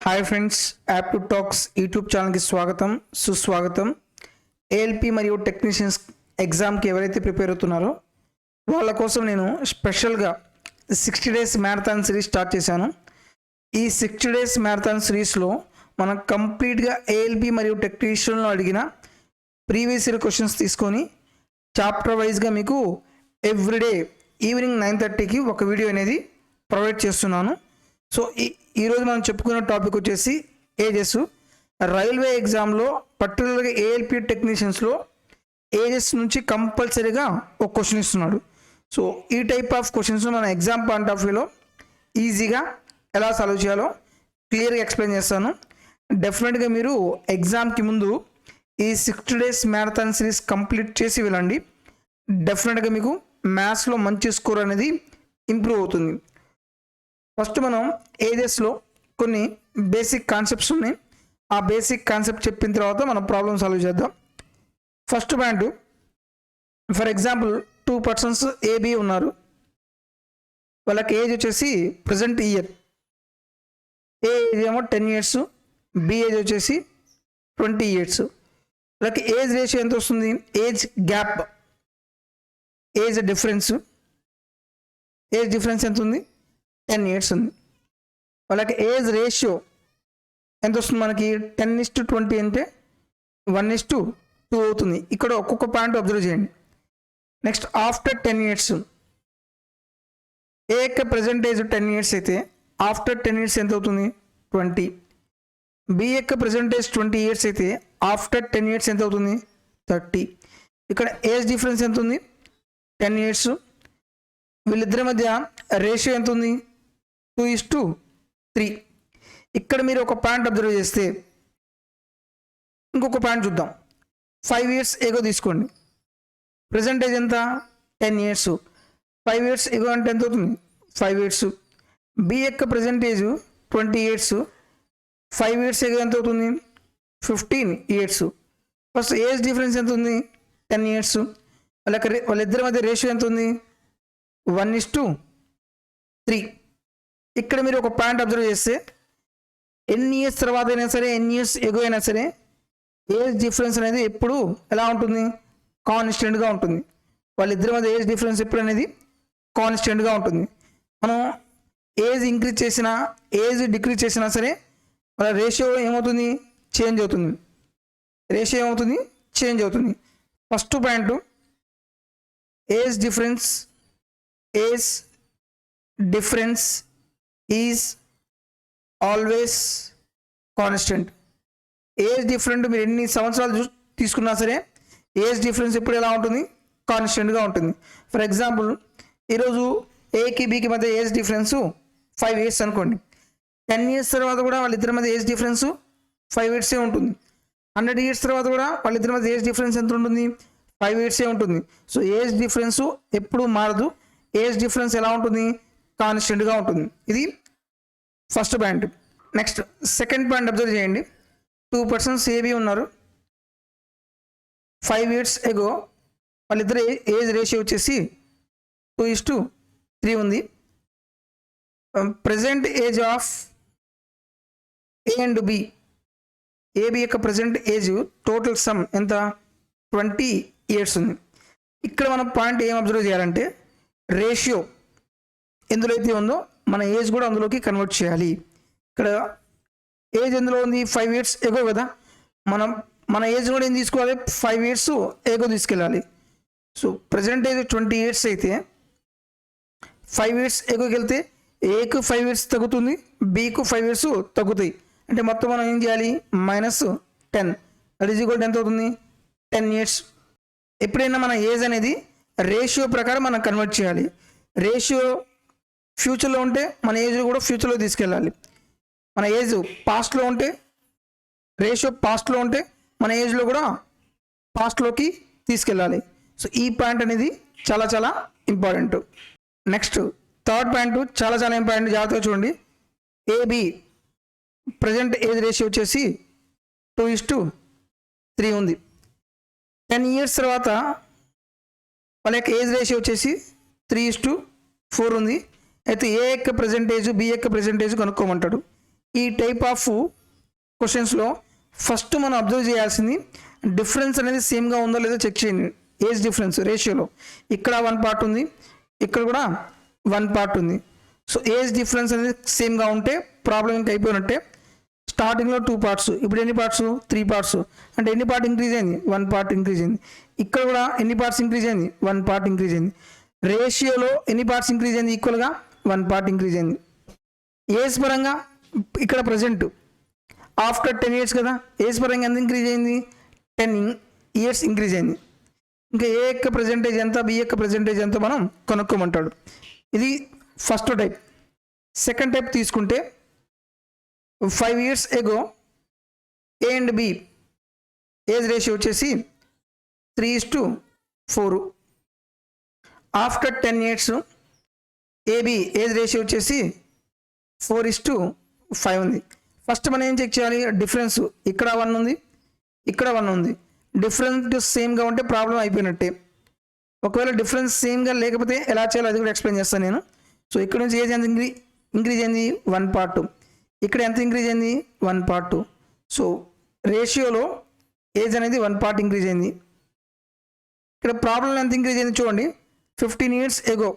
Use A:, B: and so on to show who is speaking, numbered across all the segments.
A: Hi friends, app to talks YouTube ఛానల్కి స్వాగతం సుస్వాగతం. ఏఎల్పి మరియు టెక్నీషియన్స్ ఎగ్జామ్కి ఎవరైతే ప్రిపేర్ అవుతున్నారో వాళ్ళ కోసం నేను స్పెషల్గా 60 డేస్ మ్యారథాన్ సిరీస్ స్టార్ట్ చేశాను. ఈ 60 డేస్ మ్యారథాన్ సిరీస్లో మనం కంప్లీట్గా ఏఎల్పి మరియు టెక్నీషియన్లో అడిగిన ప్రీవియస్ ఇయర్ క్వశ్చన్స్ తీసుకొని చాప్టర్ వైజ్గా మీకు ఎవ్రీడే ఈవినింగ్ 9:30కి ఒక వీడియో అనేది ప్రొవైడ్ చేస్తున్నాను. సో ఈరోజు మనం చెప్పుకున్న టాపిక్ వచ్చేసి ఏజెస్. రైల్వే ఎగ్జామ్లో పర్టికులర్గా ఏఎల్పి టెక్నీషియన్స్లో ఏజెస్ నుంచి కంపల్సరీగా ఒక క్వశ్చన్ ఇస్తున్నాడు. సో ఈ టైప్ ఆఫ్ క్వశ్చన్స్ మన ఎగ్జామ్ పాయింట్ ఆఫ్ వ్యూలో ఈజీగా ఎలా సాల్వ్ చేయాలో క్లియర్గా ఎక్స్ప్లెయిన్ చేస్తాను. డెఫినెట్గా మీరు ఎగ్జామ్కి ముందు ఈ 60 డేస్ మ్యారథాన్ సిరీస్ కంప్లీట్ చేసి వెళ్ళండి. డెఫినెట్గా మీకు మ్యాథ్స్లో మంచి స్కోర్ అనేది ఇంప్రూవ్ అవుతుంది. ఫస్ట్ మనం ఏజెస్లో కొన్ని బేసిక్ కాన్సెప్ట్స్ ఉన్నాయి. ఆ బేసిక్ కాన్సెప్ట్ చెప్పిన తర్వాత మనం ప్రాబ్లమ్ సాల్వ్ చేద్దాం. First point, for example 2 persons AB ఉన్నారు. వాళ్ళకి ఏజ్ వచ్చేసి ప్రజెంట్ ఇయర్. ఏ ఏజ్ ఏమో 10 years, బి ఏజ్ వచ్చేసి 20 years. వాళ్ళకి ఏజ్ రేషియో ఎంత వస్తుంది? ఏజ్ గ్యాప్, ఏజ్ డిఫరెన్స్ ఎంత ఉంది? 10 years ఉంది. వాళ్ళకి ఏజ్ రేషియో ఎంత వస్తుంది? మనకి 10:20 అంటే 1:2 అవుతుంది. ఇక్కడ ఒక్కొక్క పాయింట్ అబ్జర్వ్ చేయండి. నెక్స్ట్ ఆఫ్టర్ 10 years, ఏ యొక్క ప్రజెంటేజ్ 10 years అయితే ఆఫ్టర్ 10 years ఎంత అవుతుంది? 20. బి యొక్క ప్రజెంటేజ్ 20 years అయితే ఆఫ్టర్ 10 years ఎంత అవుతుంది? 30. ఇక్కడ ఏజ్ డిఫరెన్స్ ఎంత ఉంది? 10 years. వీళ్ళిద్దరి మధ్య రేషియో ఎంత ఉంది? 2:3. ఇక్కడ మీరు ఒక పాయింట్ అబ్జర్వ్ చేస్తే ఇంకొక పాయింట్ చూద్దాం. 5 years ఎగో తీసుకోండి. ప్రజెంటేజ్ ఎంత? 10 years. 5 years ఎగో అంటే ఎంత అవుతుంది? 5 years. బి యొక్క ప్రజెంటేజ్ 20 years. 5 years ఎగో ఎంత అవుతుంది? 15 years. ఫస్ట్ ఏజ్ డిఫరెన్స్ ఎంత ఉంది? 10 years. వాళ్ళిద్దరి మధ్య రేషియో ఎంత ఉంది? 1:3. ఇక్కడ మీరు ఒక పాయింట్ అబ్జర్వ్ చేస్తే ఎన్ని ఇయర్స్ తర్వాత అయినా సరే, ఎన్ని ఇయర్స్ ఎగో అయినా సరే, ఏజ్ డిఫరెన్స్ అనేది ఎప్పుడు ఎలా ఉంటుంది? కాన్స్టెంట్గా ఉంటుంది. వాళ్ళిద్దరి మధ్య ఏజ్ డిఫరెన్స్ ఎప్పుడు అనేది కాన్స్టెంట్గా ఉంటుంది. మనం ఏజ్ ఇంక్రీజ్ చేసినా, ఏజ్ డిక్రీజ్ చేసినా సరే వాళ్ళ రేషియో ఏమవుతుంది? చేంజ్ అవుతుంది. రేషియో ఏమవుతుంది? చేంజ్ అవుతుంది. First point, age difference is always constant. Age different మీరు ఎన్ని సంవత్సరాలు తీసుకున్నా సరే ఏజ్ డిఫరెన్స్ ఎప్పుడు ఎలా ఉంటుంది? కాన్స్టెంట్గా ఉంటుంది. ఫర్ ఎగ్జాంపుల్ ఈరోజు ఏకి బికి మధ్య ఏజ్ డిఫరెన్స్ 5 years అనుకోండి. 10 years తర్వాత కూడా వాళ్ళిద్దరి మధ్య ఏజ్ డిఫరెన్స్ 5 years ఉంటుంది. 100 years తర్వాత కూడా వాళ్ళిద్దరి మధ్య ఏజ్ డిఫరెన్స్ ఎంత ఉంటుంది? 5 years ఉంటుంది. సో ఏజ్ డిఫరెన్స్ ఎప్పుడు మారదు. ఏజ్ డిఫరెన్స్ ఎలా ఉంటుంది? కాన్స్టెంట్గా ఉంటుంది. ఇది first point. Next second point observe చేయండి. 2 persons ఏబి ఉన్నారు. 5 years ఎగో వాళ్ళిద్దరు ఏజ్ రేషియో వచ్చేసి 2:3 ఉంది. Present age of A and B, AB యొక్క ప్రజెంట్ ఏజ్ టోటల్ సమ్ ఎంత? 20 years ఉంది. ఇక్కడ మనం పాయింట్ ఏం అబ్జర్వ్ చేయాలంటే రేషియో ఎందులో అయితే ఉందో మన ఏజ్ కూడా అందులోకి కన్వర్ట్ చేయాలి. ఇక్కడ ఏజ్ ఎందులో ఉంది? 5 years ఎగో కదా. మన ఏజ్ కూడా ఏం తీసుకోవాలి? 5 years ఎగో తీసుకెళ్ళాలి. సో ప్రజెంట్ ఏజ్ 20 years అయితే 5 years ఎగోకి వెళ్తే ఏకు 5 years తగ్గుతుంది, బికు 5 years తగ్గుతాయి. అంటే మొత్తం మనం ఏం చేయాలి? -10. అది ఈజ్ ఈక్వల్ ఎంత అవుతుంది? 10 years. ఎప్పుడైనా మన ఏజ్ అనేది రేషియో ప్రకారం మనం కన్వర్ట్ చేయాలి. రేషియో ఫ్యూచర్లో ఉంటే మన ఏజ్ కూడా ఫ్యూచర్లో తీసుకెళ్ళాలి. మన ఏజ్ పాస్ట్లో ఉంటే, రేషియో పాస్ట్లో ఉంటే మన ఏజ్లో కూడా పాస్ట్లోకి తీసుకెళ్ళాలి. సో ఈ పాయింట్ అనేది చాలా చాలా ఇంపార్టెంట్. నెక్స్ట్ థర్డ్ పాయింట్ చాలా చాలా ఇంపార్టెంట్, జాగ్రత్తగా చూడండి. ఏబి ప్రజెంట్ ఏజ్ రేషియో వచ్చేసి 2:3 ఉంది. 10 years తర్వాత వాళ్ళ యొక్క ఏజ్ రేషియో వచ్చేసి 3:4 ఉంది. అయితే ఏ యొక్క ప్రజెంటేజ్, బి యొక్క ప్రజెంటేజ్ కనుక్కోమంటాడు. ఈ టైప్ ఆఫ్ క్వశ్చన్స్లో ఫస్ట్ మనం అబ్జర్వ్ చేయాల్సింది డిఫరెన్స్ అనేది సేమ్గా ఉందో లేదో చెక్ చేయండి. ఏజ్ డిఫరెన్స్ రేషియోలో ఇక్కడ 1 పార్ట్ ఉంది, ఇక్కడ కూడా 1 పార్ట్ ఉంది. సో ఏజ్ డిఫరెన్స్ అనేది సేమ్గా ఉంటే ప్రాబ్లం ఇంకా అయిపోయినట్టే. స్టార్టింగ్లో 2 పార్ట్స్, ఇప్పుడు ఎన్ని పార్ట్స్? 3 పార్ట్స్. అంటే ఎన్ని పార్ట్ ఇంక్రీజ్ అయింది? 1 పార్ట్ ఇంక్రీజ్ అయింది. ఇక్కడ కూడా ఎన్ని పార్ట్స్ ఇంక్రీజ్ అయింది? 1 పార్ట్ ఇంక్రీజ్ అయింది. రేషియోలో ఎన్ని పార్ట్స్ ఇంక్రీజ్ అయింది? ఈక్వల్గా 1 పార్ట్ ఇంక్రీజ్ అయింది. ఏజ్ పరంగా ఇక్కడ ప్రజెంట్ ఆఫ్టర్ 10 years కదా, ఏజ్ పరంగా ఎంత ఇంక్రీజ్ అయింది? 10 years ఇంక్రీజ్ అయింది. ఇంకా ఏ యొక్క ప్రజెంటేజ్ ఎంత, బి యొక్క ప్రజెంటేజ్ ఎంత మనం కనుక్కోమంటాడు. ఇది ఫస్ట్ టైప్. సెకండ్ టైప్ తీసుకుంటే 5 years ago A and B age ratio వచ్చేసి 3:4. After 10 years AB age ratio వచ్చేసి 4:5 ఉంది. ఫస్ట్ మనం ఏం చెక్ చేయాలి? డిఫరెన్స్ ఇక్కడ 1 ఉంది, ఇక్కడ 1 ఉంది. డిఫరెన్స్ సేమ్గా ఉంటే ప్రాబ్లం అయిపోయినట్టే. ఒకవేళ డిఫరెన్స్ సేమ్గా లేకపోతే ఎలా చేయాలో అది కూడా ఎక్స్ప్లెయిన్ చేస్తాను నేను. సో ఇక్కడ నుంచి ఏజ్ ఎంత ఇంక్రీజ్ అయింది? 1 పార్ట్. ఇక్కడ ఎంత ఇంక్రీజ్ అయింది? 1 పార్ట్. సో రేషియోలో ఏజ్ అనేది 1 పార్ట్ ఇంక్రీజ్ అయింది. ఇక్కడ ప్రాబ్లం ఎంత ఇంక్రీజ్ అయింది చూడండి. 15 years ago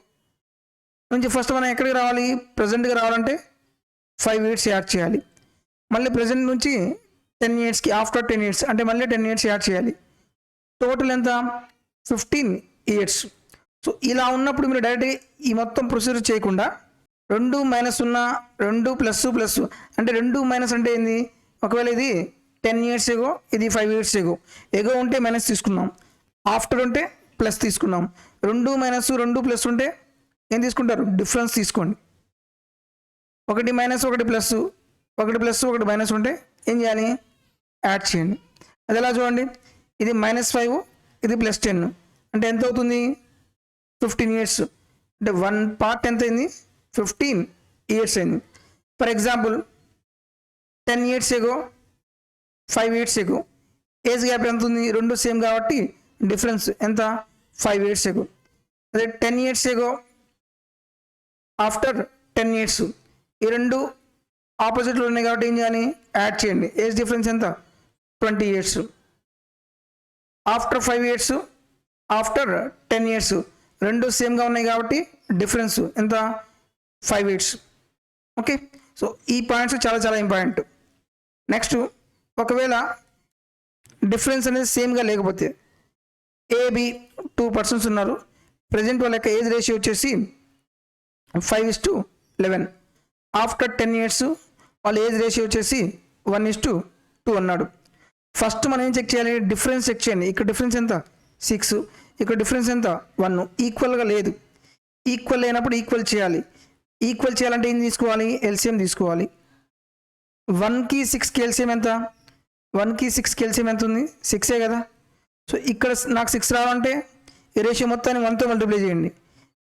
A: నుంచి ఫస్ట్ మనం ఎక్కడికి రావాలి? ప్రజెంట్గా రావాలంటే 5 years యాడ్ చేయాలి. మళ్ళీ ప్రజెంట్ నుంచి 10 yearsకి ఆఫ్టర్ 10 years అంటే మళ్ళీ 10 years యాడ్ చేయాలి. టోటల్ ఎంత? 15 years. సో ఇలా ఉన్నప్పుడు మీరు డైరెక్ట్గా ఈ మొత్తం ప్రొసీజర్ చేయకుండా 2 - 0 2 ++ అంటే 2 - అంటే ఏంది? ఒకవేళ ఇది 10 years ఎగో, ఇది 5 years ఎగో. ఎగో ఉంటే మైనస్ తీసుకున్నాం, ఆఫ్టర్ ఉంటే ప్లస్ తీసుకున్నాం. 2 - 2 ప్లస్ ఉంటే ఏం తీసుకుంటారు? డిఫరెన్స్ తీసుకోండి. 1 - 1 ప్లస్, 1 ప్లస్ 1 మైనస్ ఉంటే ఏం చేయాలి? యాడ్ చేయండి. అది ఎలా చూడండి, ఇది -5, ఇది +10 అంటే ఎంత అవుతుంది? 15 years. అంటే 1 పార్ట్ ఎంత అయింది? 15 years అయింది. For example 10 years ago, 5 years ago age gap ఎంత ఉంది? 2 సేమ్ కాబట్టి డిఫరెన్స్ ఎంత? 5 years ఎగో. అదే 10 years ఎగో ఆఫ్టర్ 10 years ఈ 2 ఆపోజిట్లో ఉన్నాయి కాబట్టి ఏం చేయాలి? యాడ్ చేయండి. ఏజ్ డిఫరెన్స్ ఎంత? 20 years. After 5 years, after 10 years 2 సేమ్గా ఉన్నాయి కాబట్టి డిఫరెన్స్ ఎంత? 5 years. ఓకే, సో ఈ పాయింట్స్ చాలా చాలా ఇంపార్టెంట్. నెక్స్ట్, ఒకవేళ డిఫరెన్స్ అనేది సేమ్గా లేకపోతే ఏబి 2 persons ఉన్నారు. ప్రజెంట్ వాళ్ళ యొక్క ఏజ్ రేషియో వచ్చేసి 5:11. ఆఫ్టర్ 10 years వాళ్ళ ఏజ్ రేషియో వచ్చేసి 1:2 అన్నాడు. ఫస్ట్ మనం ఏం చెక్ చేయాలి? డిఫరెన్స్ చెక్ చేయండి. ఇక్కడ డిఫరెన్స్ ఎంత? 6. ఇక్కడ డిఫరెన్స్ ఎంత? 1. ఈక్వల్గా లేదు. ఈక్వల్ లేనప్పుడు ఈక్వల్ చేయాలి. ఈక్వల్ చేయాలంటే ఏం తీసుకోవాలి? ఎల్సిఎం తీసుకోవాలి. 1కి 6కి ఎల్సిఎం ఎంత? 1కి 6కి ఎల్సిఎం ఎంత ఉంది? 6 కదా. సో ఇక్కడ నాకు 6 రావాలంటే ఈ రేషియో మొత్తాన్ని 1తో మల్టిప్లై చేయండి.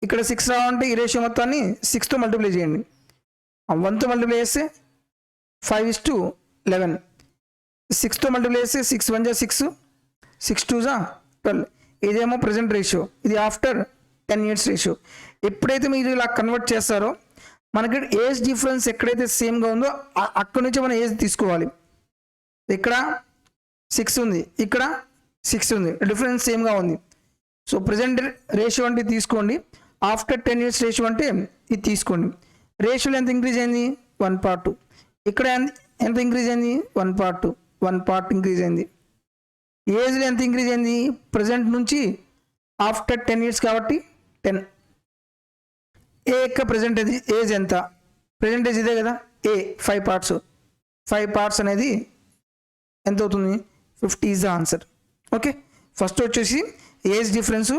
A: ఇక్కడ 6 రావాలంటే ఈ రేషియో మొత్తాన్ని 6తో మల్టిప్లై చేయండి. 1తో మల్టిప్లై చేస్తే 5:11. 6తో మల్టిప్లై చేస్తే 6 1 = 6, 6 2 = 12. ఇదేమో ప్రజెంట్ రేషియో, ఇది ఆఫ్టర్ 10 years రేషియో. ఎప్పుడైతే మీరు ఇలా కన్వర్ట్ చేస్తారో మనకి ఏజ్ డిఫరెన్స్ ఎక్కడైతే సేమ్గా ఉందో అక్కడి నుంచి మనం ఏజ్ తీసుకోవాలి. ఇక్కడ 6 ఉంది, ఇక్కడ 6 ఉంది, డిఫరెన్స్ సేమ్గా ఉంది. సో ప్రజెంట్ రేషియో అంటే తీసుకోండి, ఆఫ్టర్ 10 years రేషియో అంటే ఇది తీసుకోండి. రేషియోలో ఎంత ఇంక్రీజ్ అయింది? 1 part. ఇక్కడ ఎంత ఇంక్రీజ్ అయింది? 1 part. 1 part ఇంక్రీజ్ అయింది. ఏజ్లో ఎంత ఇంక్రీజ్ అయింది? ప్రజెంట్ నుంచి ఆఫ్టర్ 10 years కాబట్టి 10. ఏ యొక్క ప్రజెంటేజ్ ఏజ్ ఎంత? ప్రజెంటేజ్ ఇదే కదా. ఏ 5 parts. 5 parts అనేది ఎంత అవుతుంది? 50 is the answer. Okay, first వచ్చేసి ఏజ్ డిఫరెన్స్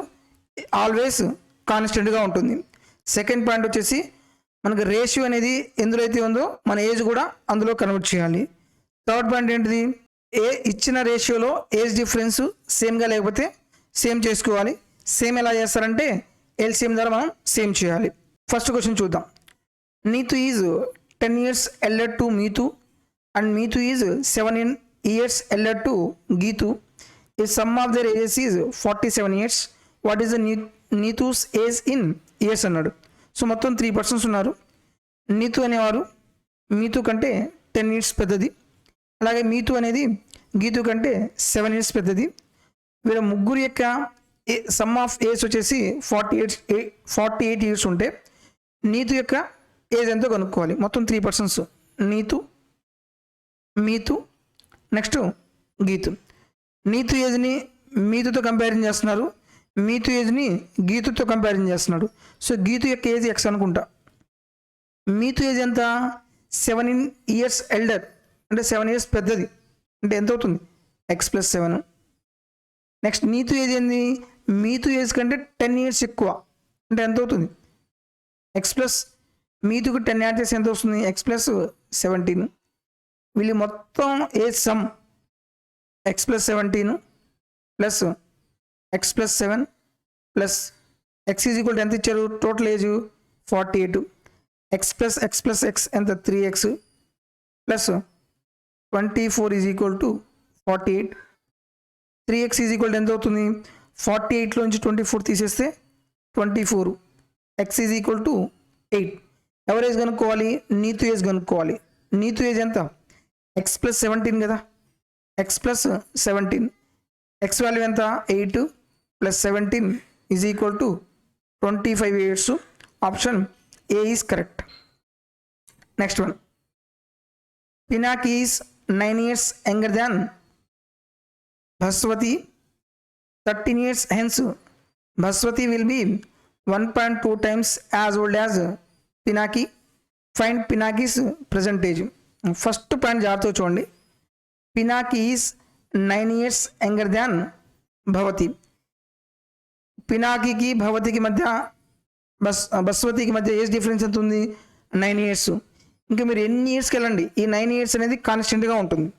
A: ఆల్వేస్ కాన్స్టెంట్గా ఉంటుంది. సెకండ్ పాయింట్ వచ్చేసి మనకు రేషియో అనేది ఎందులో అయితే ఉందో మన ఏజ్ కూడా అందులో కన్వర్ట్ చేయాలి. థర్డ్ పాయింట్ ఏంటిది? ఇచ్చిన రేషియోలో ఏజ్ డిఫరెన్స్ సేమ్గా లేకపోతే సేమ్ చేసుకోవాలి. సేమ్ ఎలా చేస్తారంటే ఎల్సిఎం ద్వారా మనం సేమ్ చేయాలి. ఫస్ట్ క్వశ్చన్ చూద్దాం. Neetu is 10 years elder to Meetu and Meetu is 7 years elder to Geetu. If sum of their ages is 47 years, what is the Neetu's age in years అన్నాడు. సో మొత్తం 3 persons ఉన్నారు. నీతు అనేవారు మీతు కంటే 10 years పెద్దది. అలాగే మీతు అనేది గీతు కంటే 7 years పెద్దది. వీళ్ళ ముగ్గురు యొక్క సమ్ ఆఫ్ ఏజ్ వచ్చేసి 48 years ఉంటే నీతు యొక్క ఏజ్ ఎంతో కనుక్కోవాలి. మొత్తం 3 persons, నీతు, మీతు, నెక్స్ట్ గీతు. నీతు ఏజ్ని మీతుతో కంపారిజన్ చేస్తున్నారు, మీతు ఏజ్ని గీతుతో కంపారిజన్ చేస్తున్నాడు. సో గీతు యొక్క ఏజ్ ఎక్స్ అనుకుంటా. మీతు ఏజ్ ఎంత? 7 years ఎల్డర్, అంటే 7 years పెద్దది, అంటే ఎంత అవుతుంది? x+7. నెక్స్ట్ నీతు ఏజ్ ఏంది? మీతు ఏజ్ కంటే 10 years ఎక్కువ, అంటే ఎంత అవుతుంది? x+, మీతుకు 10 యాడ్ చేసి ఎంత వస్తుంది? x+17. వీళ్ళు మొత్తం age some x+17 plus x+7 plus x is equal to ఎంత ఇచ్చారు? Total age 48. x+x ఎంత? 3x plus 24 is equal to 48. 3x is equal to ఎంత అవుతుంది? 48లోంచి 24 తీసేస్తే 24. x is equal to 8. ఎవరి ఏజ్ కనుక్కోవాలి? నీతు ఏజ్ కనుక్కోవాలి. నీతు ఏజ్ ఎంత? x+17 కదా, x+17. x వాల్యూ ఎంత? 8 plus 17 is equal to 25 years. Option A is correct. Next one, Pinaki is 9 years younger than Bhaswati, 13 years hence Bhaswati will be 1.2 times as old as Pinaki. Find Pinaki's present age. First point జాగ్రత్తగా చూడండి. Pinaki is 9 years younger than Bhavati. పినాకికి భవతికి మధ్య బస్వతికి మధ్య age difference ఎంత ఉంది? 9 years. ఇంకా మీరు ఎన్ని ఇయర్స్కి వెళ్ళండి, ఈ 9 years అనేది కాన్స్టెంట్గా ఉంటుంది.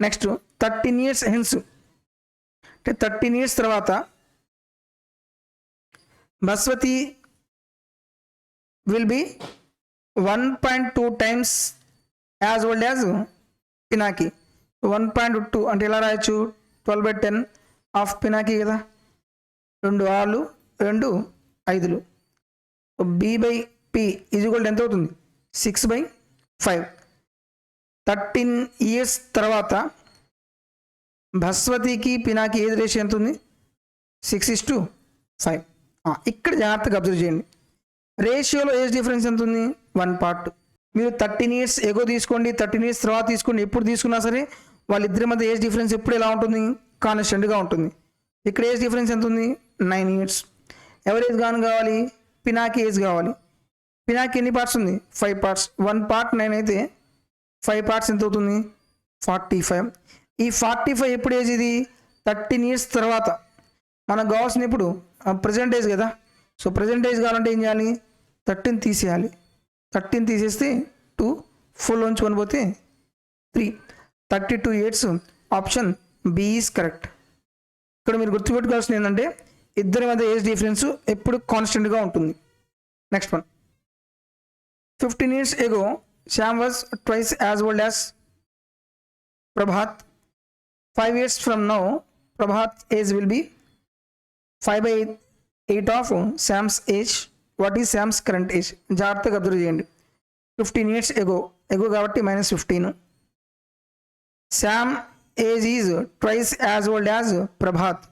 A: నెక్స్ట్ 13 years హెన్స్, అంటే 13 years తర్వాత Baswati will be 1.2 times as old as Pinaki. 1.2 అంటే ఎలా రాయొచ్చు? 12/10 ఆఫ్ పినాకి కదా, 2 6లు 2 5లు. B/P ఈజ్ ఈక్వల్ టు ఎంత అవుతుంది? 6/5. 13 years తర్వాత బస్వతికి పినాకి ఏజ్ రేషియో ఎంత ఉంది? 6:5. ఇక్కడ జాగ్రత్తగా అబ్జర్వ్ చేయండి. రేషియోలో ఏజ్ డిఫరెన్స్ ఎంత ఉంది? 1 part. మీరు 13 years ఎగో తీసుకోండి, 13 years తర్వాత తీసుకోండి, ఎప్పుడు తీసుకున్నా సరే వాళ్ళిద్దరి మధ్య ఏజ్ డిఫరెన్స్ ఎప్పుడు ఎలా ఉంటుంది? కాన్స్టెంట్గా ఉంటుంది. ఇక్కడ ఏజ్ డిఫరెన్స్ ఎంత ఉంది? 9 years. ఎవరి ఏజ్ కావాలి? పినాకి ఏజ్ కావాలి. పినాకి ఎన్ని పార్ట్స్ ఉంది? 5 parts. 1 part 9 అయితే 5 parts ఎంత అవుతుంది? 45. ఈ 45 ఎప్పుడు ఏజ్? ఇది 13 years తర్వాత. మనకు కావాల్సిన ఇప్పుడు ప్రజెంట్ ఏజ్ కదా. సో ప్రజెంట్ ఏజ్ కావాలంటే ఏం చేయాలి? 13 తీసేయాలి. 13 తీసేస్తే 2, 4లోంచి 1 పోతే 3, 32 years. Option B is correct. ఇక్కడ మీరు గుర్తుపెట్టుకోవాల్సింది ఏంటంటే ఇద్దరి మధ్య ఏజ్ డిఫరెన్స్ ఎప్పుడు కాన్స్టెంట్గా ఉంటుంది. Next one, 15 years ago Shyam was twice as old as Prabhat. 5 years from now Prabhat age will be 5/8 of Shyam's age. What is Shyam's current age? జాగ్రత్తగా అబ్జర్వ్ చేయండి. 15 years ఎగో కాబట్టి -15. Shyam age is twice as old as Prabhat.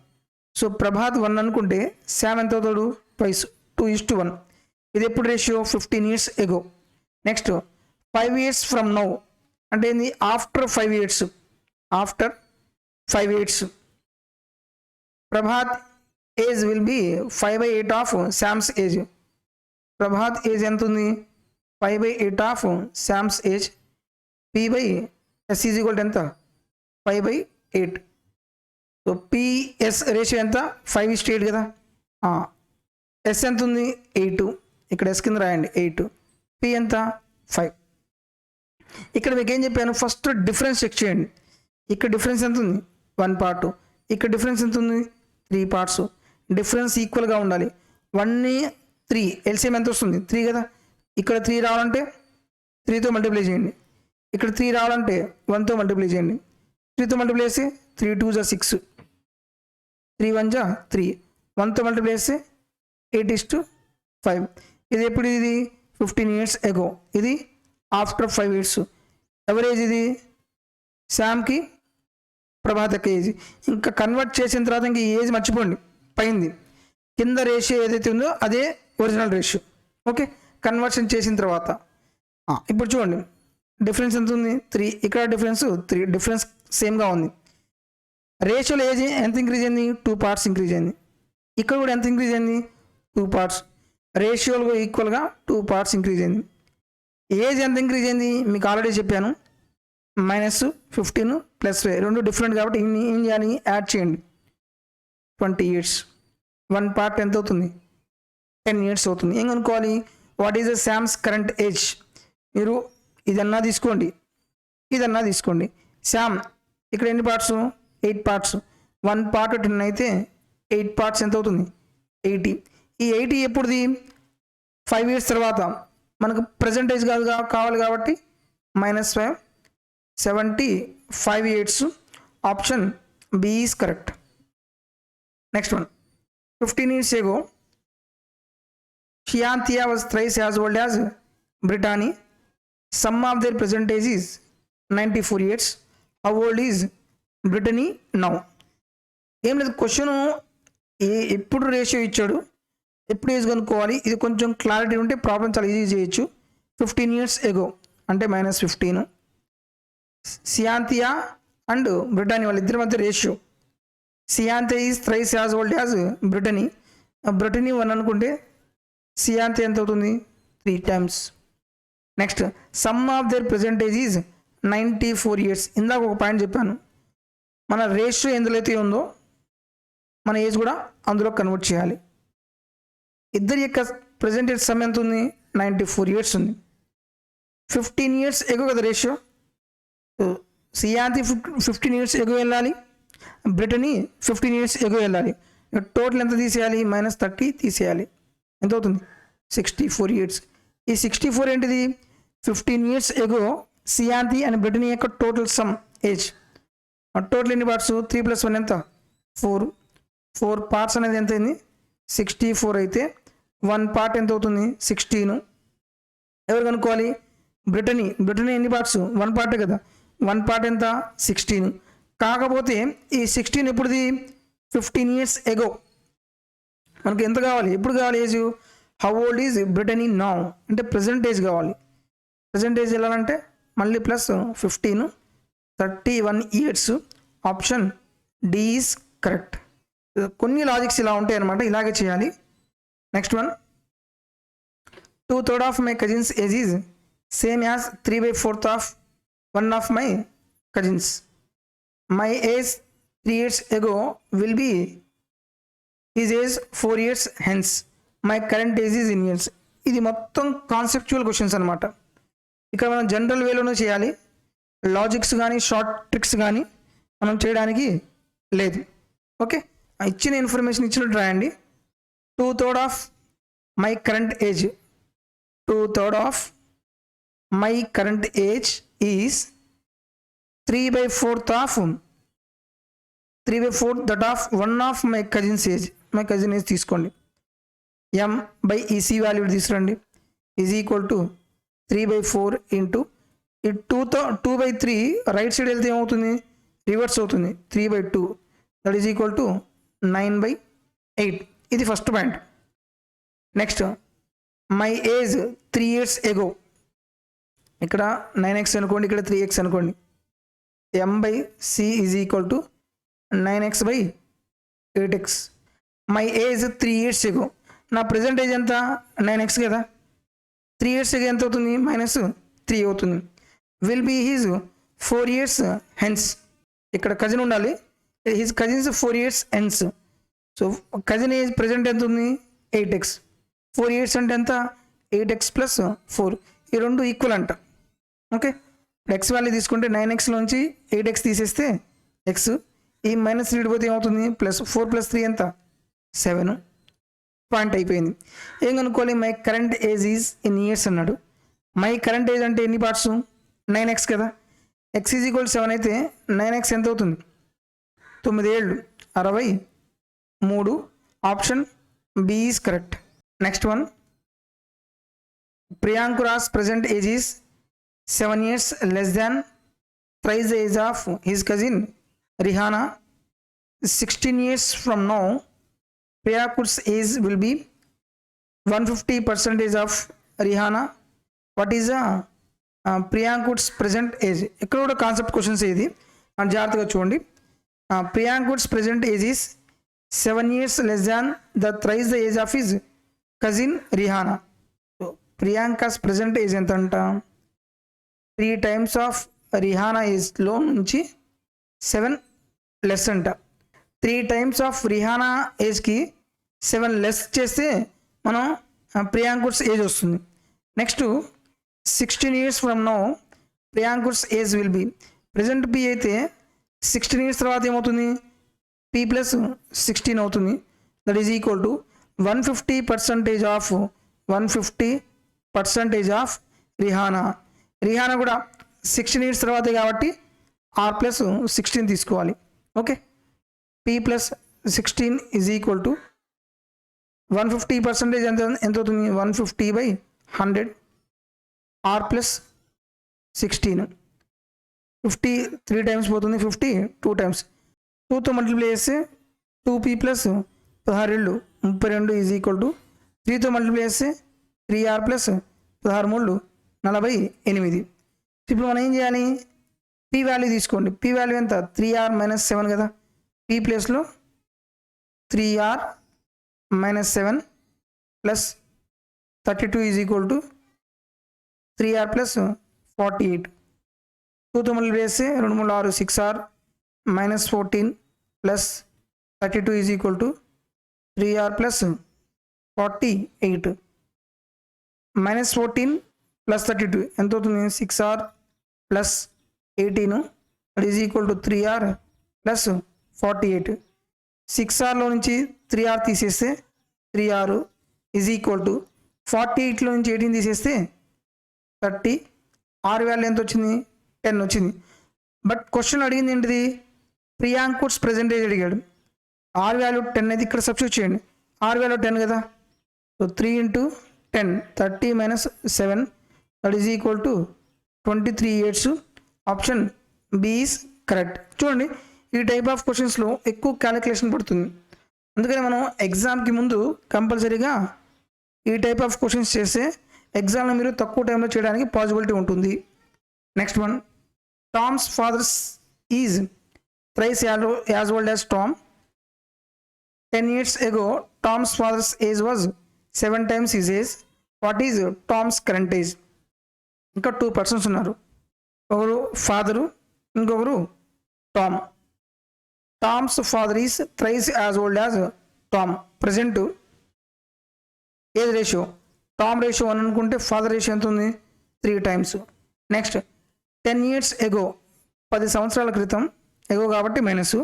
A: So Prabhat 1 అనుకుంటే శామ్ ఎంత అవుతాడు? Twice, 2:1. ఇది ఎప్పుడు ratio? 15 years ago. Next 5 years from now అంటే ఏంది? After 5 years. After 5 years Prabhat age will be 5/8 of Shyam's age. Prabhat age ఎంత ఉంది? 5/8 of Shyam's age. P/S is equal to ఎంత? 5/8. సో PS రేషియో ఎంత? 5:8 కదా. S ఎంత ఉంది? 8. ఇక్కడ S కింద రాయండి 8. P ఎంత? 5. ఇక్కడ మీకు ఏం చెప్పాను? ఫస్ట్ డిఫరెన్స్ చెక్ చేయండి. ఇక్కడ డిఫరెన్స్ ఎంత ఉంది? 1 part. ఇక్కడ డిఫరెన్స్ ఎంత ఉంది? 3 parts. డిఫరెన్స్ ఈక్వల్గా ఉండాలి. 1 3 ఎల్సిఎం ఎంత వస్తుంది? 3 కదా. ఇక్కడ 3 రావాలంటే 3తో మల్టిప్లై చేయండి. ఇక్కడ 3 రావాలంటే 1తో మల్టిప్లై చేయండి. 3తో మల్టిప్లై చేస్తే 3 2 = 6, 3 1 = 3. 1తో మల్టిప్లై చేస్తే 8:5. ఇది ఎప్పుడు? ఇది 15 years ఎగో. ఇది ఆఫ్టర్ 5 years. ఎవరి ఏజ్ ఇది? శ్యామ్కి ప్రభాతకి ఏజ్. ఇంకా కన్వర్ట్ చేసిన తర్వాత ఇంక ఈ ఏజ్ మర్చిపోండి, పైంది కింద రేషియో ఏదైతే ఉందో అదే ఒరిజినల్ రేషియో. ఓకే, కన్వర్షన్ చేసిన తర్వాత ఇప్పుడు చూడండి డిఫరెన్స్ ఎంత ఉంది? 3. ఇక్కడ డిఫరెన్స్ 3, డిఫరెన్స్ సేమ్గా ఉంది. రేషియోలో ఏజ్ ఎంత ఇంక్రీజ్ అయింది? 2 parts ఇంక్రీజ్ అయింది. ఇక్కడ కూడా ఎంత ఇంక్రీజ్ అయింది? 2 parts. రేషియోలో ఈక్వల్గా 2 parts ఇంక్రీజ్ అయింది. ఏజ్ ఎంత ఇంక్రీజ్ అయింది మీకు ఆల్రెడీ చెప్పాను, -15 + 5 రెండు డిఫరెంట్ కాబట్టి ఏం చేయాలి? యాడ్ చేయండి. 20 years. 1 part ఎంత అవుతుంది? 10 years అవుతుంది. ఏం కనుక్కోవాలి? What is the Sam's current age? మీరు ఇదన్నా తీసుకోండి, ఇదన్నా తీసుకోండి. శామ్ ఇక్కడ ఎన్ని పార్ట్స్? 8 parts. 1 part 10 అయితే 8 parts ఎంత అవుతుంది? 80. ఈ 80 ఎప్పుడుది? 5 years తర్వాత. మనకు పర్సెంటేజ్ కావాలి కాబట్టి -5, 75 years. Option B is correct. Next one. 15 years ago, Shiantia was thrice as old as Brittany. Sum of their present age is 94 years. How old is Brittany now? ఏం లేదు, question ఎప్పుడు ratio ఇచ్చాడు, ఎప్పుడు age కనుక్కోవాలి, ఇది కొంచెం clarity ఉంటే problem చాలా ఈజీ చేయొచ్చు. 15 years ago అంటే -15. సియాంతియా అండ్ బ్రిటనీ వాళ్ళిద్దరి మధ్య ratio. Cynthia is thrice as old as Brittany. Brittany 1 అనుకుంటే సియాంతియా ఎంత అవుతుంది? 3 times. Next, sum of their present age is 94 years. ఇందాక ఒక పాయింట్ చెప్పాను, మన రేషియో ఎందులో అయితే ఉందో మన ఏజ్ కూడా అందులో కన్వర్ట్ చేయాలి. ఇద్దరి యొక్క ప్రజెంటేజ్ సమ్ ఎంత ఉంది? 94 years ఉంది. 15 years ఎగో కదా రేషియో. సియాంతి 15 years ఎగో వెళ్ళాలి, బ్రిటనీ 15 years ఎగో వెళ్ళాలి. టోటల్ ఎంత తీసేయాలి? -30 తీసేయాలి. ఎంత అవుతుంది? 64 years. ఈ 64 ఏంటిది? 15 years ఎగో సియాంతి అండ్ బ్రిటనీ యొక్క టోటల్ సమ్ ఏజ్. టోటల్ ఎన్ని పార్ట్స్? 3 + 1 ఎంత? 4 parts అనేది ఎంత అయింది? 64 అయితే 1 part ఎంత అవుతుంది? 16. ఎవరు కనుక్కోవాలి? బ్రిటనీ ఎన్ని పార్ట్స్? 1 part కదా. 1 part ఎంత? 16. కాకపోతే ఈ 16 ఎప్పుడుది? 15 years ఎగో. మనకి ఎంత కావాలి? ఎప్పుడు కావాలి age? How old is Britney now అంటే ప్రజెంట్ ఏజ్ కావాలి. ప్రజెంట్ ఏజ్ వెళ్ళాలంటే మళ్ళీ +15, 31 years. Option D is correct. కొన్ని లాజిక్స్ ఇలా ఉంటాయి అన్నమాట, ఇలాగే చేయాలి. Next one. 2/3 of my cousins age is same as 3/4 of one of my cousins. My age 3 years ago will be his age 4 years hence. My current age is in years. ఇది మొత్తం conceptual questions అనమాట. ఇక్కడ మనం general వేలోనే చేయాలి, logics కానీ short tricks కానీ మనం చేయడానికి లేదు. ఓకే, ఇచ్చిన ఇన్ఫర్మేషన్ ఇచ్చినట్టు రాయండి. 2/3 of my current age. 2/3 of my current age is 3/4 of 3/4 that of one of my cousin's age. My cousin age తీసుకోండి. M/EC వాల్యూ తీసుకురండి. ఈజ్ ఈక్వల్ టు 3/4 ఇంటూ ఈ 2/3 రైట్ సైడ్ వెళ్తే ఏమవుతుంది? రివర్స్ అవుతుంది. 3/2 that is equal to 9/8. ఇది first point. Next, my age 3 years ఎగో. ఇక్కడ 9x అనుకోండి, ఇక్కడ 3x అనుకోండి. M/C is equal to 9x/8x. My age 3 years ఎగో. నా ప్రజెంట్ ఏజ్ ఎంత? 9x కదా. 3 years ఎగో ఎంత అవుతుంది? -3 అవుతుంది. Will be his 4 years hence. ఇక్కడ కజిన్ ఉండాలి, his cousins 4 years hence. So cousin age present ఎంత ఉంది? 8x. 4 years అంటే ఎంత? 8x + 4. ఈ రెండు ఈక్వల్ అంట. ఓకే, ఎక్స్ వాల్యూ తీసుకుంటే 9xలోంచి 8x తీసేస్తే ఎక్స్, ఈ -3 పోతే ఏమవుతుంది? +4 + 3 ఎంత? 7. పాయింట్ అయిపోయింది. ఏం కనుక్కోవాలి? My current age is in years అన్నాడు. మై కరెంట్ ఏజ్ అంటే ఎన్ని పార్ట్స్? 9x కదా. x ఈజ్ ఈక్వల్ 7 అయితే 9x ఎంత అవుతుంది? 9 ఏళ్ళు 63. Option B is correct. Next one. ప్రియాంకురాస్ present age is 7 years less than thrice the age of his cousin Rihanna. 16 years from now, Priya Kut's age will be 150% of Rihanna. What is Priya Kut's present age? ఇక్కడ కూడా concept questions ఇది అని జాగ్రత్తగా చూడండి. Priya Kut's present age is 7 years less than the thrice the age of his cousin Rihanna. So Priyanka's present age ఎంత అంట? 3 times of Rihanna age లో నుంచి 7 లెస్ అంట. 3 times of Rihanna ఏజ్కి 7 లెస్ చేస్తే మనం ప్రియాంకుడ్స్ ఏజ్ వస్తుంది. నెక్స్ట్ 16 years from now ప్రియాంకుడ్స్ age will be, present P అయితే 16 years తర్వాత ఏమవుతుంది? పి ప్లస్ 16 అవుతుంది. That is equal to 150% of Rihanna. Rihanna కూడా 16 years తర్వాతే కాబట్టి ఆర్ ప్లస్ 16 తీసుకోవాలి. Okay, P plus 16 is equal to 150% ఎంత అవుతుంది? 150/100 ఆర్ ప్లస్ 16. 50 3 times పోతుంది, 50 2 times. 2తో మల్టిప్లై చేస్తే 2p plus 16 32 is equal to 3తో మల్టిప్లై చేస్తే 3r ప్లస్ 16 48. ఇప్పుడు మనం ఏం చేయాలి? పి వాల్యూ తీసుకోండి. పి వాల్యూ ఎంత? 3r - 7 కదా. పి ప్లేస్లో 3r - 7 plus 32 is equal to 3r plus 48. 2తో మల్టిప్లై చేస్తే 2 3 6 6r -14 plus 32 is equal to 3r plus 48. -14 plus 32 ఎంత అవుతుంది? 6r plus 18 that is equal to 3r plus 48. 6rలో నుంచి 3r తీసేస్తే 3r ఈజ్ ఈక్వల్ టు 48లో నుంచి 18 తీసేస్తే 30. r వాల్యూ ఎంత వచ్చింది? 10 వచ్చింది. బట్ క్వశ్చన్ అడిగింది ఏంటిది? ప్రియాంకుడ్స్ ప్రెజెంటేజ్ అడిగాడు. ఆర్ వాల్యూ 10 అయితే ఇక్కడ సబ్స్టిట్యూట్ చేయండి. ఆర్ వాల్యూ 10 కదా. So 3 × 10 30 - 7 that is equal to 23 years. Option B is correct. చూడండి, ఈ టైప్ ఆఫ్ క్వశ్చన్స్లో ఎక్కువ క్యాలిక్యులేషన్ పడుతుంది. అందుకని మనం ఎగ్జామ్కి ముందు కంపల్సరీగా ఈ టైప్ ఆఫ్ క్వశ్చన్స్ చేస్తే ఎగ్జామ్లో మీరు తక్కువ టైంలో చేయడానికి పాసిబిలిటీ ఉంటుంది. Next one, Tom's father's is thrice as old as Tom. 10 years ago, Tom's father's age was 7 times his age. What is Tom's current age? ఇంకా 2 persons ఉన్నారు. ఒకరు ఫాదరు, ఇంకొకరు Tom. Toms father is thrice as old as Tom. Present age ratio Tom ratio 1 అనుకుంటే father ratio ఎంత ఉంది? 3 times. Next 10 years ago, 10 సంవత్సరాల క్రితం, ఎగో కాబట్టి minus.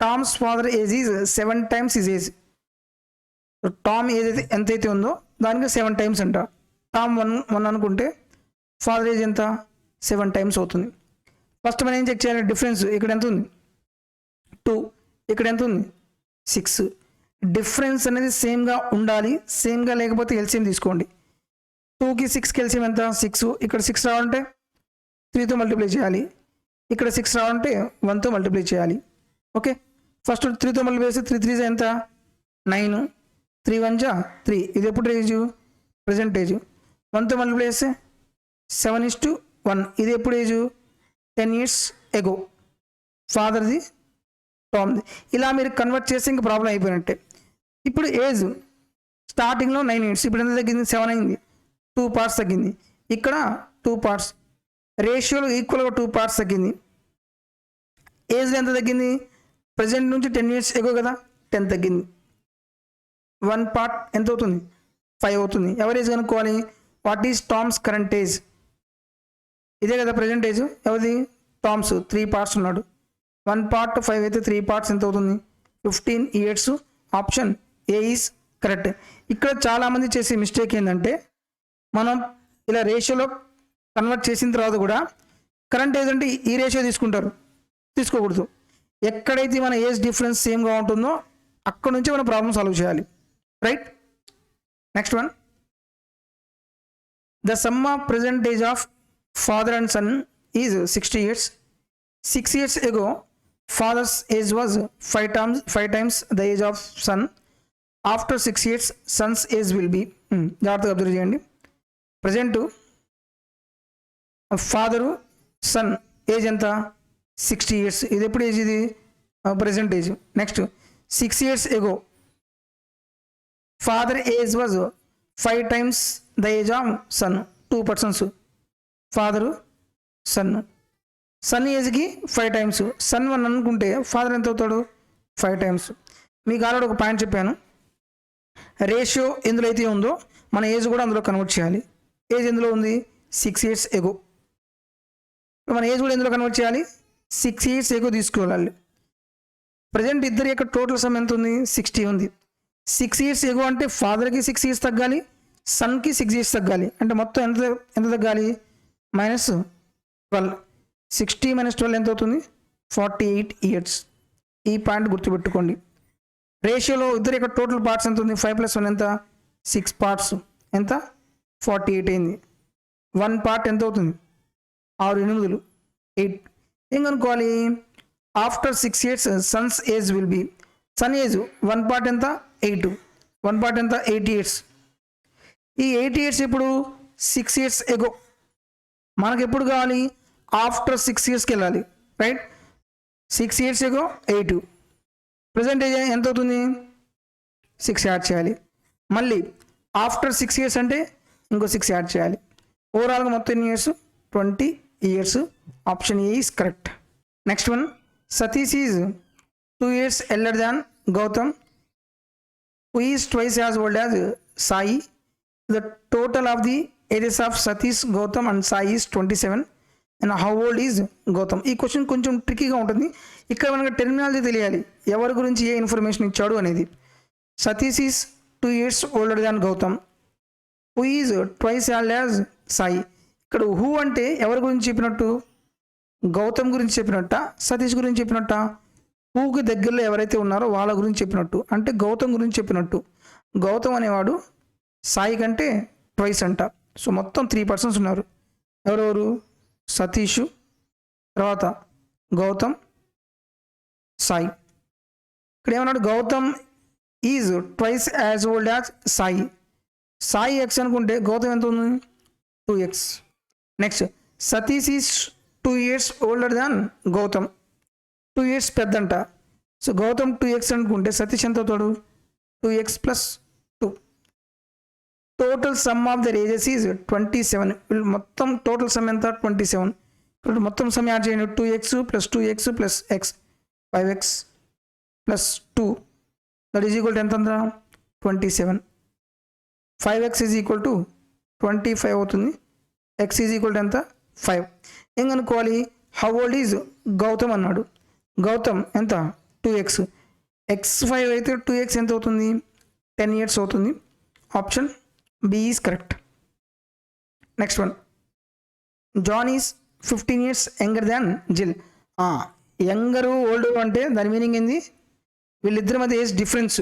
A: Toms father age is 7 times his age. Tom age అయితే ఎంతైతే ఉందో దానికి 7 times అంట. టామ్ 1 అనుకుంటే ఫాదర్ ఏజ్ ఎంత? 7 times అవుతుంది. ఫస్ట్ మనం ఏం చెక్ చేయాలి? డిఫరెన్స్ ఇక్కడ ఎంత ఉంది? 2. ఇక్కడ ఎంత ఉంది? 6. డిఫరెన్స్ అనేది సేమ్గా ఉండాలి. సేమ్గా లేకపోతే ఎల్సిఎం తీసుకోండి. 2కి 6కి ఎల్సిఎం ఎంత? 6. ఇక్కడ 6 రావాలంటే 3తో మల్టిప్లై చేయాలి. ఇక్కడ 6 రావాలంటే 1తో మల్టిప్లై చేయాలి. ఓకే, ఫస్ట్ 3తో మల్టిప్లై చేస్తే 3 3 ఎంత? 9. 3 1 3. ఇది ఎప్పుడు ఏజ్? Present age. 1తో మల్టిప్లై చేస్తే 7:1. ఇది ఎప్పుడు ఏజ్? 10 years ago. ఫాదర్ది, టామ్ది. ఇలా మీరు కన్వర్ట్ చేస్తే ఇంకా ప్రాబ్లం అయిపోయినట్టే. ఇప్పుడు ఏజ్ స్టార్టింగ్లో 9 years, ఇప్పుడు ఎంత తగ్గింది? 7 అయింది. 2 parts తగ్గింది. ఇక్కడ 2 parts. రేషియోలో ఈక్వల్గా 2 parts తగ్గింది. ఏజ్లో ఎంత తగ్గింది? ప్రజెంట్ నుంచి 10 years ఎగో కదా, 10 తగ్గింది. 1 part ఎంత అవుతుంది? 5 అవుతుంది. ఎవరి ఏజ్ కనుక్కోవాలి? What is Toms current age? ఇదే కదా ప్రజెంట్ ఏజ్. ఎవరిది? టామ్స్. 3 parts ఉన్నాడు. 1 part 5 అయితే 3 parts ఎంత అవుతుంది? 15 years. Option A is correct. ఇక్కడ చాలామంది చేసే మిస్టేక్ ఏంటంటే మనం ఇలా రేషియోలో కన్వర్ట్ చేసిన తర్వాత కూడా కరెంట్ ఏజ్ అంటే ఈ రేషియో తీసుకుంటారు. తీసుకోకూడదు. ఎక్కడైతే మన ఏజ్ డిఫరెన్స్ సేమ్గా ఉంటుందో అక్కడ నుంచి మనం ప్రాబ్లమ్ సాల్వ్ చేయాలి. Right. Next one, the sum of present age of father and son is 60 years. 6 years ago, father's age was five times the age of son. After 6 years, son's age will be జాగ్రత్తగా observe చేయండి. Present father sun age ఎంత 60 years. ఇది ఎప్పుడు age? ఇది present age. Next 6 years ago, father age was 5 times the age of son. 2 persons, father sun ఏజ్కి 5 times. Sun 1 అనుకుంటే father ఎంత అవుతాడు? 5 times. మీకు ఆల్రెడీ ఒక పాయింట్ చెప్పాను, రేషియో ఎందులో అయితే ఉందో మన ఏజ్ కూడా అందులో కన్వర్ట్ చేయాలి. ఏజ్ ఎందులో ఉంది? 6 years ago. మన ఏజ్ కూడా ఎందులో కన్వర్ట్ చేయాలి? 6 years ago తీసుకోవాలి. ప్రజెంట్ ఇద్దరి యొక్క టోటల్ సమ్ ఎంత ఉంది? 60 ఉంది. 6 years ago అంటే ఫాదర్కి 6 years తగ్గాలి, సన్కి 6 years తగ్గాలి. అంటే మొత్తం ఎంత తగ్గాలి? -12. 60 - 12 ఎంత అవుతుంది? 48 years. ఈ పాయింట్ గుర్తుపెట్టుకోండి. రేషియోలో ఇద్దరు యొక్క టోటల్ పార్ట్స్ ఎంత ఉంది? 5 + 1 ఎంత? 6 parts. ఎంత? 48 అయింది. 1 part ఎంత అవుతుంది? 6 8 8. ఏం కనుక్కోవాలి? After 6 years Sons age will B, sun age 1 part ఎంత? 8. 1 part ఎంత? 8 years. ఈ 8 years ఇప్పుడు 6 years ago. మనకు ఎప్పుడు కావాలి? ఆఫ్టర్ 6 yearsకి వెళ్ళాలి, right? 6 years ago 8. Present age ఎంత అవుతుంది? 6 యాడ్ చేయాలి. మళ్ళీ ఆఫ్టర్ 6 years అంటే ఇంకో 6 యాడ్ చేయాలి. ఓవరాల్గా మొత్తం ఎన్ని years? 20 years. Option A is correct. Next one, Satish is 2 years elder than Gautam, who is twice as old as Sai. The total of the ages of Satish, Gautam and Sai is 27. And how old is Gautam? ఈ question కొంచెం ట్రికీగా ఉంటుంది. ఇక్కడ మనకు terminology తెలియాలి, ఎవరి గురించి ఏ information ఇచ్చాడు అనేది. Satish is 2 years older than Gautam, who is twice as old as Sai. ఇక్కడ హూ అంటే ఎవరి గురించి చెప్పినట్టు? గౌతమ్ గురించి చెప్పినట్ట, సతీష్ గురించి చెప్పినట్ట? హూకి దగ్గరలో ఎవరైతే ఉన్నారో వాళ్ళ గురించి చెప్పినట్టు, అంటే గౌతమ్ గురించి చెప్పినట్టు. గౌతమ్ అనేవాడు సాయి కంటే ట్వైస్ అంట. సో మొత్తం 3 persons ఉన్నారు. ఎవరెవరు? సతీష్, తర్వాత గౌతమ్, సాయి. ఇక్కడ ఏమన్నాడు? Gautam is twice as old as Sai. Sai X అనుకుంటే గౌతమ్ ఎంత ఉంది? 2x. Next Satish is 2 years older than Gautam. 2 years పెద్దంట. సో గౌతమ్ 2x అనుకుంటే సతీష్ ఎంత అవుతాడు? 2x + 2. Total sum of their ages is 27. మొత్తం టోటల్ సమ్ ఎంత? 27. ఇప్పుడు మొత్తం సమ్ యాడ్ చేయండి. 2x + 2x + x, 5x + 2, that is equal to ఎంత? 27. 5x ఈజ్ ఈక్వల్ టు 25 అవుతుంది. x ఈజ్ ఈక్వల్ టు ఎంత? 5. ఏం కనుక్కోవాలి? హౌ ఓల్డ్ ఈజ్ గౌతమ్ అన్నాడు. గౌతమ్ ఎంత? 2x. x5 అయితే 2x ఎంత అవుతుంది? 10 years అవుతుంది. Option B is correct. Next one, John is 15 years younger than Jill. Younger old అంటే దాని మీనింగ్ ఏంది? వీళ్ళిద్దరి మధ్య age difference.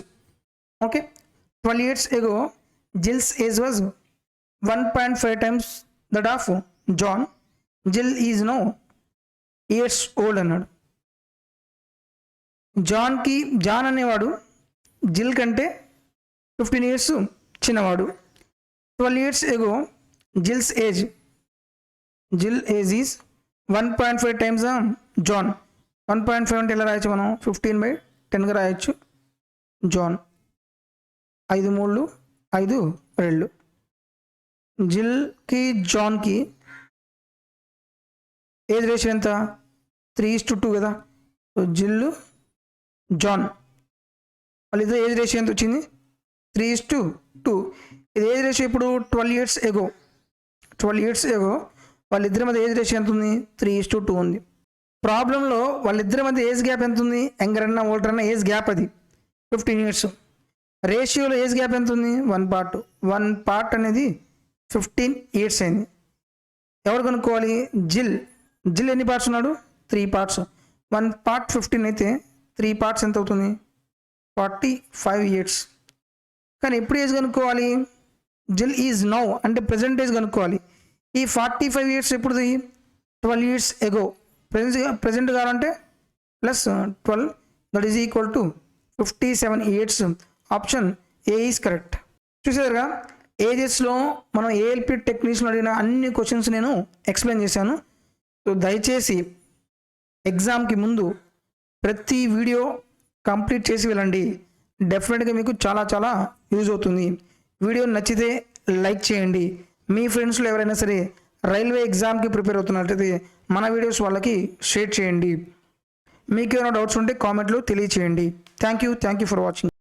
A: Okay, 12 years ago Jill's age was 1.5 times that of John. Jill is no years old అన్నాడు. John అనేవాడు Jill కంటే 15 years చిన్నవాడు. 12 years ago జిల్ ఏజ్ ఈజ్ 1.5 times జాన్. 1.5 అంటే ఎలా రాయొచ్చు మనం? 15/10గా రాయొచ్చు. జాన్ 5 3 5 2. జిల్కి జాన్కి ఏజ్ రేషియో ఎంత? 3:2 కదా. సో జిల్లు జాన్ వాళ్ళిద్దరు ఏజ్ రేషియో ఎంత వచ్చింది? 3:2. ఇది ఏజ్ రేషియో ఇప్పుడు 12 years ago. 12 years ago వాళ్ళిద్దరి మధ్య ఏజ్ రేషియో ఎంత ఉంది? 3:2 ఉంది. ప్రాబ్లంలో వాళ్ళిద్దరి మధ్య ఏజ్ గ్యాప్ ఎంత ఉంది? యంగర్ అన్న ఓల్డర్ అన్న ఏజ్ గ్యాప్ అది 15 years. రేషియోలో ఏజ్ గ్యాప్ ఎంత ఉంది? 1 part. 1 part అనేది 15 years అయింది. ఎవరు కనుక్కోవాలి? జిల్ ఎన్ని పార్ట్స్ ఉన్నాడు? 3 parts. 1 part 15 అయితే 3 parts ఎంత అవుతుంది? 45 years. కానీ ఎప్పుడు ఏజ్ కనుక్కోవాలి? జిల్ ఈజ్ నౌ అంటే ప్రజెంట్ ఏజ్ కనుక్కోవాలి. ఈ 45 ఇయర్స్ ఎప్పుడుది? 12 years ago. ప్రజెంట్ కావాలంటే plus 12 that is equal to 57 years. Option A is correct. చూసారుగా ఏజెస్లో మనం ఏఎల్పి టెక్నీషియన్ అడిగిన అన్ని క్వశ్చన్స్ నేను ఎక్స్ప్లెయిన్ చేశాను. సో దయచేసి ఎగ్జామ్కి ముందు ప్రతి వీడియో కంప్లీట్ చేసి వెళ్ళండి. డెఫినెట్గా మీకు చాలా చాలా యూజ్ అవుతుంది. వీడియో నచ్చితే లైక్ చేయండి. మీ ఫ్రెండ్స్లో ఎవరైనా సరే రైల్వే ఎగ్జామ్కి ప్రిపేర్ అవుతున్నట్లయితే మన వీడియోస్ వాళ్ళకి షేర్ చేయండి. మీకు ఏమైనా డౌట్స్ ఉంటే కామెంట్లో తెలియచేయండి. Thank you for watching.